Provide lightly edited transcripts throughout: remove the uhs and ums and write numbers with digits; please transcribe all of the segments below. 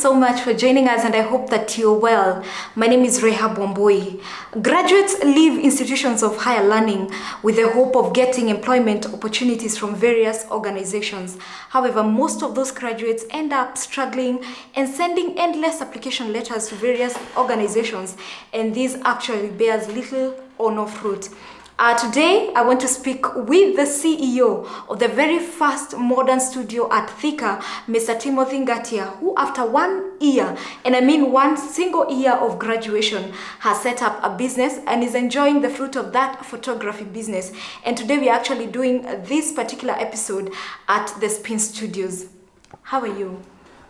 so much for joining us, and I hope that you're well. My name is Rehab Wamboi. Graduates leave institutions of higher learning with the hope of getting employment opportunities from various organizations. However, most of those graduates end up struggling and sending endless application letters to various organizations, and this actually bears little or no fruit. Today, I want to speak with the CEO of the very first modern studio at Thika, Mr. Timothy Ngatia, who after 1 year, and I mean 1 single year of graduation, has set up a business and is enjoying the fruit of that photography business. And today we are actually doing this particular episode at the Spin Studios. How are you?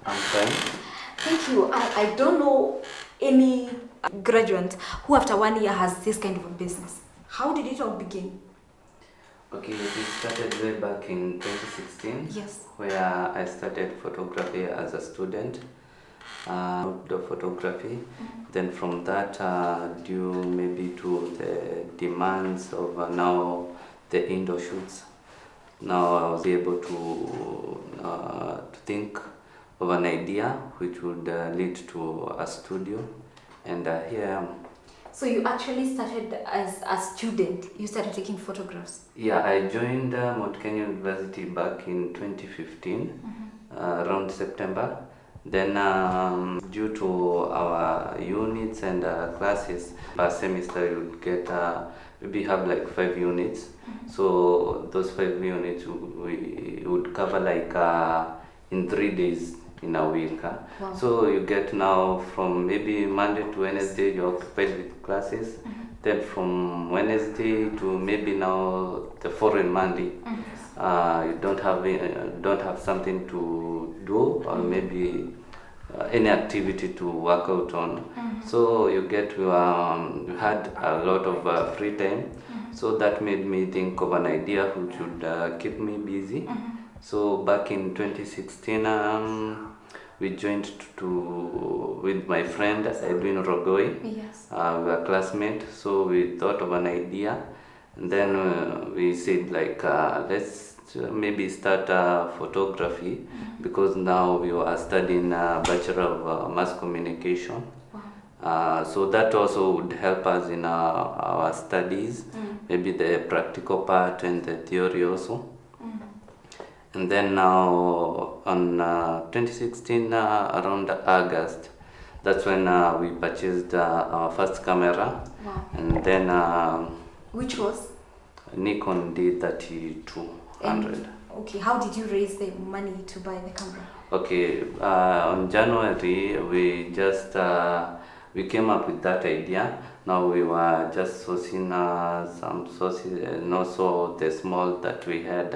I'm fine. Thank you. I don't know any graduate who after 1 year has this kind of a business. How did it all begin? Okay, it started way back in 2016. Yes. Where I started photography as a student, outdoor photography. Then from that, due maybe to the demands of now the indoor shoots, now I was able to think of an idea which would lead to a studio, and here I am. So you actually started as a student, you started taking photographs? Yeah, I joined Mount Kenya University back in 2015, around September. Then due to our units and classes, per semester you would get, maybe have like 5 units. So those 5 units we would cover like in 3 days in a week. Wow. So you get now from maybe Monday to Wednesday you're occupied with classes. Then from Wednesday to maybe now the following Monday, you don't have something to do, or maybe any activity to work out on. So you get you had a lot of free time. So that made me think of an idea which would keep me busy. So back in 2016, we joined with my friend Edwin Rogoi. Yes. We were classmates, so we thought of an idea, and then we said like let's maybe start photography, because now we are studying Bachelor of Mass Communication. Wow. So that also would help us in our studies, maybe the practical part and the theory also. And then now on 2016, around August, that's when we purchased our first camera. Wow. And then Which was? Nikon D3200. Okay, how did you raise the money to buy the camera? Okay, on January we just we came up with that idea. Now we were just sourcing some sources, and also the small that we had.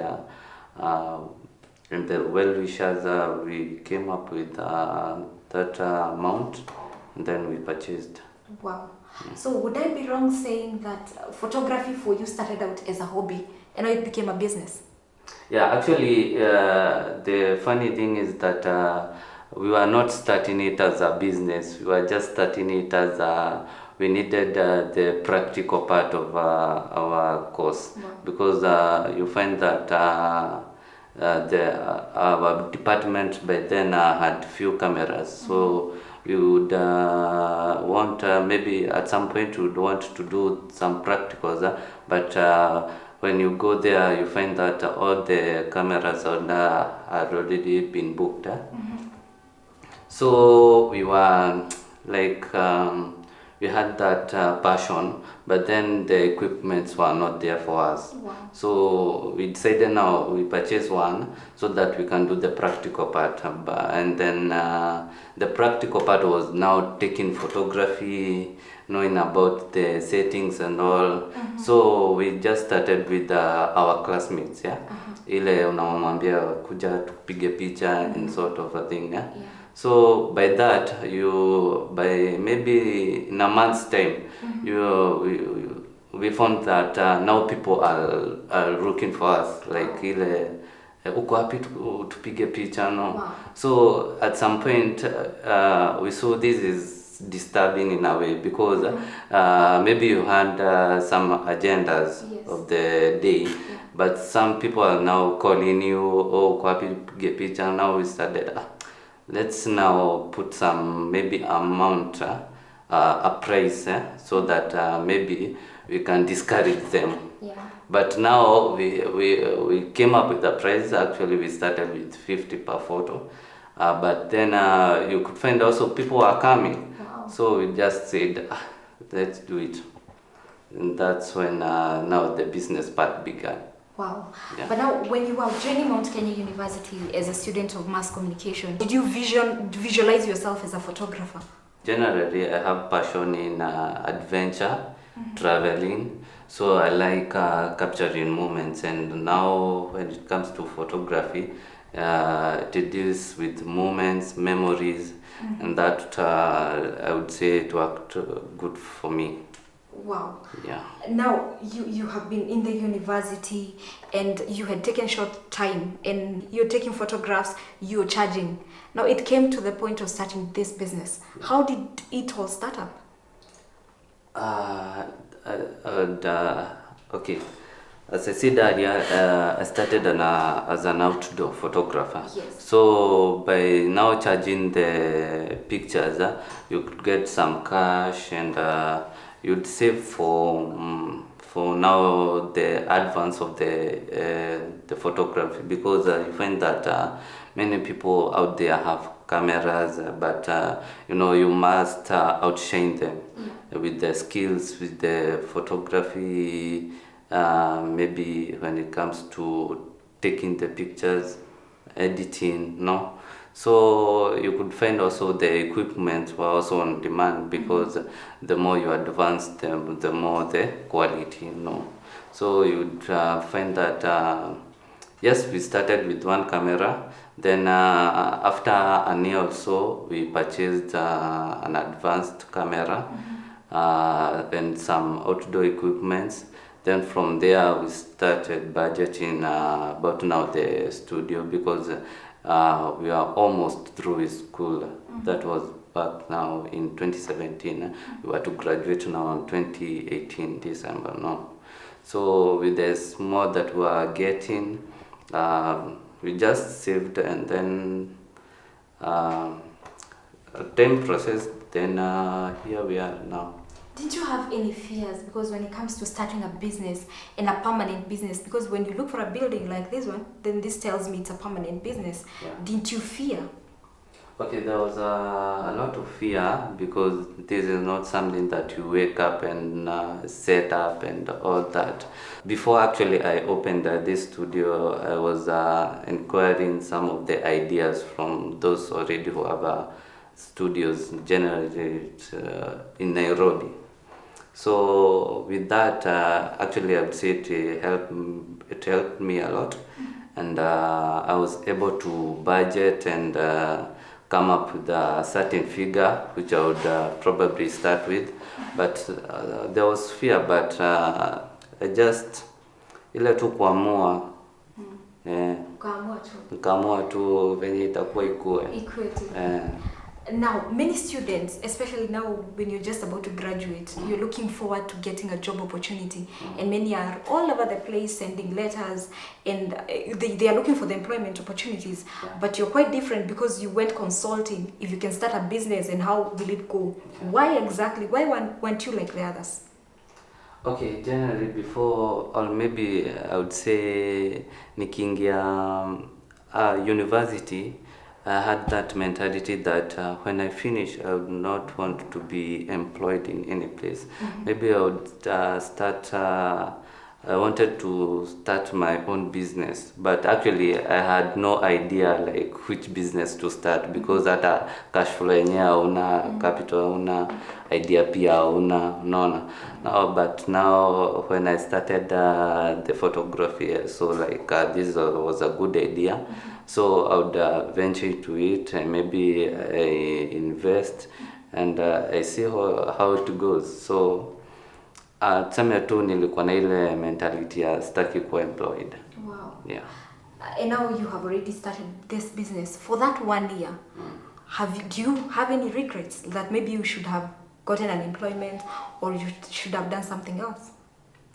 And the well-wishers, we came up with that amount, and then we purchased. Wow. So would I be wrong saying that photography for you started out as a hobby and now it became a business? Yeah, actually, the funny thing is that we were not starting it as a business. We were just starting it as we needed the practical part of our course. Wow. Because you find that our department by then had few cameras, so we would want maybe at some point we would want to do some practicals, but when you go there you find that all the cameras had already been booked. So we were like we had that passion, but then the equipments were not there for us. Wow. So we decided now we purchase one so that we can do the practical part. And then the practical part was now taking photography, knowing about the settings and all. So we just started with our classmates, yeah. Ile unamwambia kuja tupige picha and sort of a thing, yeah. Yeah. So by that, by maybe in a month's time, we found that now people are looking for us, like ile uko happy tupige picha, no? Wow. So at some point we saw this is disturbing in a way, because maybe you had some agendas. Yes. Of the day, but some people are now calling you, oh, uko happy tupige picha. Now we started let's now put some maybe amount, a price, so that maybe we can discourage them. Yeah. But now we came up with the price. Actually, we started with 50 per photo. But then you could find also people are coming. Wow. So we just said, let's do it. And that's when now the business part began. Wow. Yeah. But now, when you were joining Mount Kenya University as a student of mass communication, did you visualize yourself as a photographer? Generally, I have passion in adventure, traveling. So I like capturing moments. And now when it comes to photography, it deals with moments, memories, and that I would say it worked good for me. Wow. Yeah. Now, you have been in the university and you had taken short time and you're taking photographs, you're charging. Now it came to the point of starting this business. How did it all start up? Okay. As I said earlier, I started as an outdoor photographer. Yes. So by now charging the pictures, you could get some cash and you'd save for now the advance of the photography, because you find that many people out there have cameras, but you know, you must outshine them with the skills, with the photography. Maybe when it comes to taking the pictures, editing, no. So you could find also the equipment were also on demand, because the more you advance them, the more the quality, no. So you'd find that yes, we started with one camera. Then after a year or so, we purchased an advanced camera and some outdoor equipments. Then from there we started budgeting about now the studio, because we are almost through with school. That was back now in 2017. We were to graduate now in 2018 December, no. So with the small that we are getting, we just saved, and then time process, then here we are now. Did you have any fears? Because when it comes to starting a business and a permanent business, because when you look for a building like this one, then this tells me it's a permanent business. Yeah. Didn't you fear? Okay, there was a lot of fear, because this is not something that you wake up and set up and all that. Before actually I opened this studio, I was inquiring some of the ideas from those already who have studios, generally in Nairobi. So with that, actually I would say it helped me a lot, and I was able to budget and come up with a certain figure which I would probably start with. But there was fear, but I just ile tu kuamua nikaamua tu venye itakuwa ikue. Now, many students, especially now when you're just about to graduate, you're looking forward to getting a job opportunity, and many are all over the place sending letters, and they are looking for the employment opportunities. But you're quite different, because you went consulting. If you can start a business, and how will it go? Why exactly? Why weren't you like the others? Okay, generally before, or maybe I would say nikiingia university, I had that mentality that when I finish, I would not want to be employed in any place. Maybe I would I wanted to start my own business, but actually I had no idea like which business to start, because hata cash flow yenyewe hauna, capital hauna, idea pia hauna, unaona. But now when I started the photography, so like this was a good idea. So I would venture into it, and maybe I invest, and I see how it goes. So tuseme tu nilikuwa na ile mentality ya sitaki kuwa employed. Wow. Yeah. And now you have already started this business. For that 1 year, do you have any regrets that maybe you should have gotten an employment, or you should have done something else?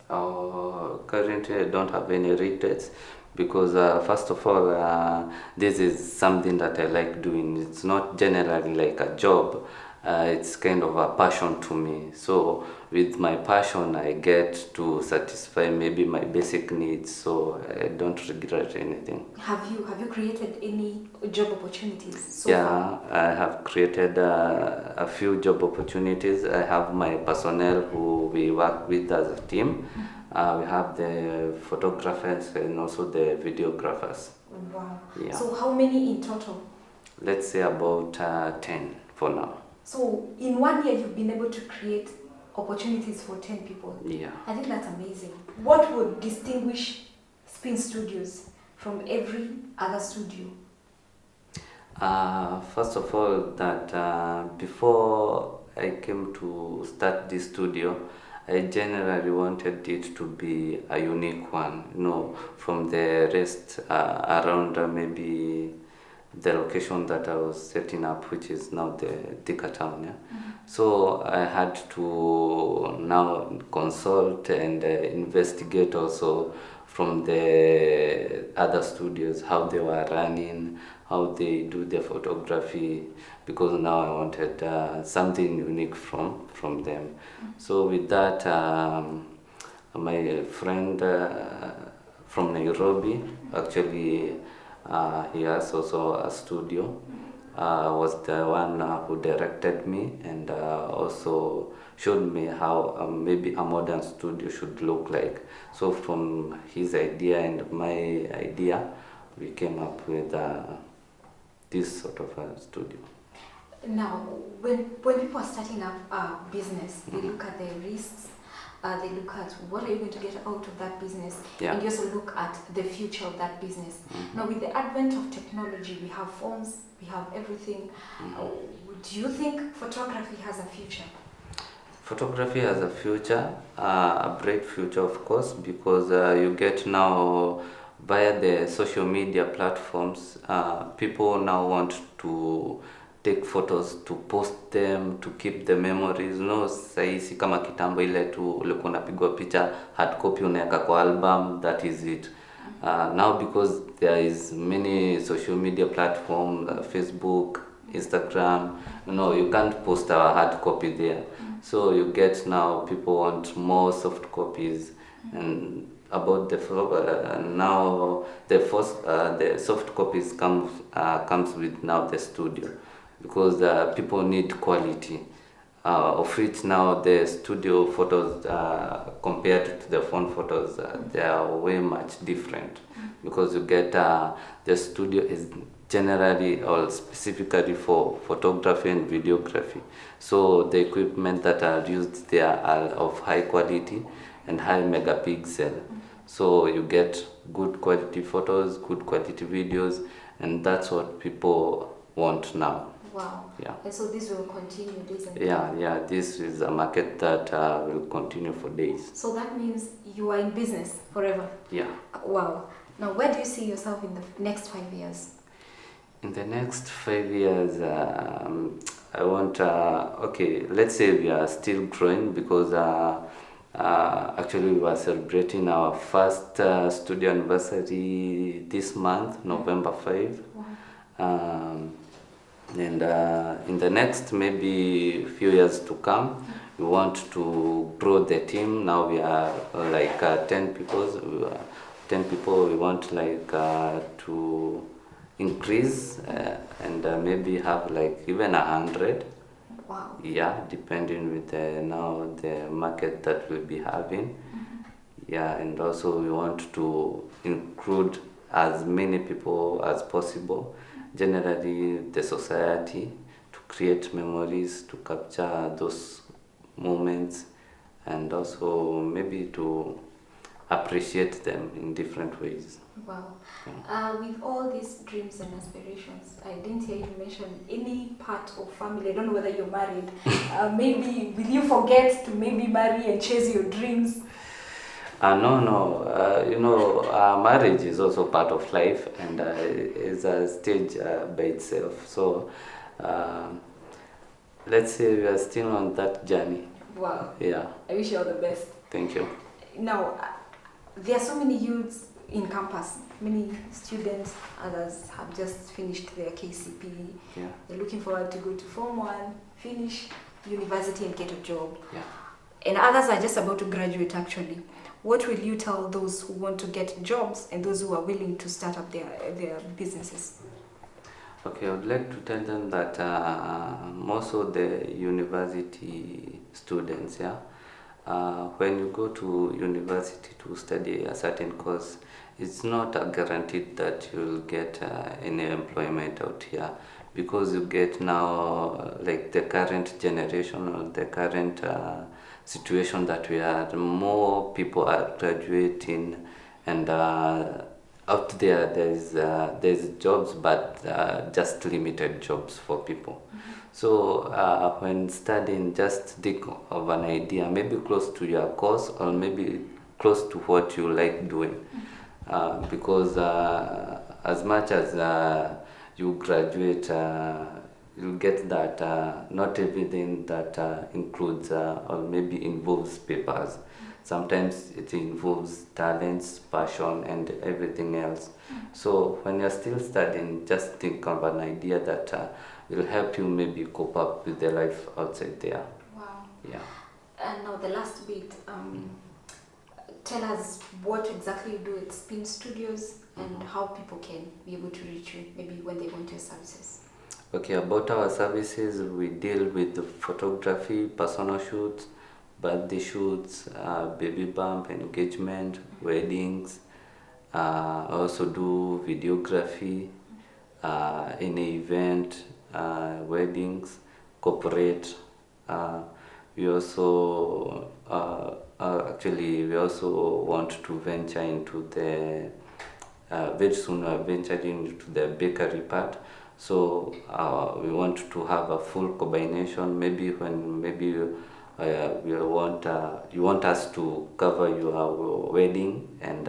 Currently I don't have any regrets, because first of all, this is something that I like doing. It's not generally like a job. It's kind of a passion to me. So with my passion, I get to satisfy maybe my basic needs. So I don't regret anything. Have you created any job opportunities so Yeah, far? I have created a few job opportunities. I have my personnel who we work with as a team. We have the photographers and also the videographers. Wow. Yeah. So how many in total? Let's say about 10 for now. So in 1 year, you've been able to create opportunities for 10 people. Yeah. I think that's amazing. What would distinguish Spin Studios from every other studio? First of all, that before I came to start this studio, I generally wanted it to be a unique one, from the rest around maybe the location that I was setting up, which is now the Thika town. Yeah? So I had to now consult and investigate also from the other studios how they were running, how they do their photography, because now I wanted something unique from them. So with that, my friend from Nairobi, actually he has also a studio, was the one who directed me and also showed me how maybe a modern studio should look like. So from his idea and my idea, we came up with this sort of a studio. Now, when people are starting up a business, they look at the risks, they look at what are you going to get out of that business, Yeah. and you also look at the future of that business. Now, with the advent of technology, we have phones, we have everything. Do you think photography has a future? Photography has a future, a bright future, of course, because you get now via the social media platforms, people now want to take photos to post them, to keep the memories. Saisi kama kitambo ile tu ulikuwa unapigwa picha hard copy unaweka kwa album, that is it. Now because there is many social media platforms, Facebook, Instagram, you can't post a hard copy there. So you get now people want more soft copies, and about the now the soft copies comes with now the studio, because people need quality, of which now the studio photos compared to the phone photos, they are way much different, because you get the studio is generally or specifically for photography and videography. So the equipment that are used there are of high quality and high megapixel. So you get good quality photos, good quality videos, and that's what people want now. Wow. Yeah. And so this will continue, isn't it? Yeah, this is a market that will continue for days. So that means you are in business forever? Yeah. Wow. Now, where do you see yourself in the next 5 years? In the next 5 years, I want, let's say we are still growing, because actually we were celebrating our first studio anniversary this month, November 5. Wow. And in the next maybe few years to come, we want to grow the team. Now we are like 10 people. 10 people. We want like to increase and maybe have like even 100. Wow. Yeah, depending with now the market that we'll be having. Yeah, and also we want to include as many people as possible, generally the society, to create memories, to capture those moments, and also maybe to appreciate them in different ways. Wow. With all these dreams and aspirations, I didn't hear you mention any part of family. I don't know whether you're married. Maybe will you forget to maybe marry and chase your dreams? No. Marriage is also part of life, and is a stage by itself. So let's say we are still on that journey. Wow. Yeah. I wish you all the best. Thank you. Now, there are so many youths in campus. Many students, others have just finished their KCP. Yeah. They're looking forward to go to Form 1, finish university and get a job. Yeah. And others are just about to graduate actually. What will you tell those who want to get jobs and those who are willing to start up their businesses? Okay, I would like to tell them that most of the university students, when you go to university to study a certain course, it's not guaranteed that you'll get any employment out here, because you get now like the current generation or the current situation that we are, more people are graduating, and out there's jobs, but just limited jobs for people. So when studying, just think of an idea, maybe close to your course or maybe close to what you like doing, because as much as you graduate, you'll get that not everything that includes or maybe involves papers. Sometimes it involves talents, passion, and everything else. So when you're still studying, just think of an idea that will help you maybe cope up with the life outside there. Wow. Yeah. And now the last bit, tell us what exactly you do at Spin Studios and how people can be able to reach you, maybe when they want your services. Okay, about our services, we deal with photography, personal shoots, birthday shoots, baby bump, engagement, weddings. I also do videography, any event, weddings, corporate. We also we also want to venture into the very soon. We are venturing into the bakery part. So we want to have a full combination. Maybe you want us to cover your wedding, and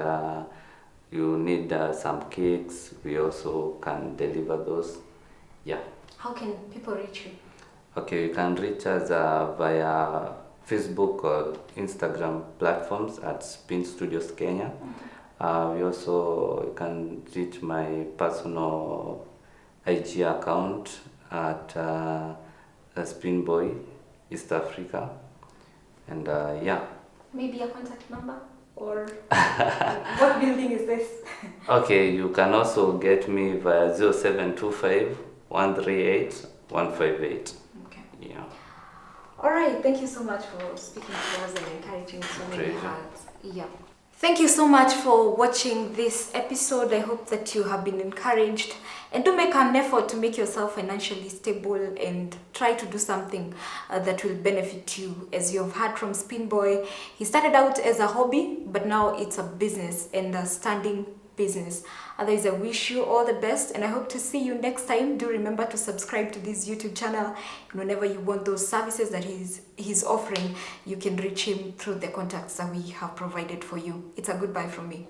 you need some cakes. We also can deliver those. Yeah. How can people reach you? Okay, you can reach us via Facebook or Instagram platforms at Spin Studios Kenya. We also can reach my personal IG account at Spin Boy East Africa, and yeah. Maybe a contact number, or what building is this? Okay, you can also get me via 0725 138 158. Okay. Yeah. All right. Thank you so much for speaking to us and encouraging so many Pleasure. hearts. Yeah. Thank you so much for watching this episode. I hope that you have been encouraged, and do make an effort to make yourself financially stable and try to do something that will benefit you. As you have heard from Spin Boy, he started out as a hobby, but now it's a business, and a standing business. Otherwise, I wish you all the best, and I hope to see you next time. Do remember to subscribe to this YouTube channel, and whenever you want those services that he's offering, you can reach him through the contacts that we have provided for you. It's a goodbye from me.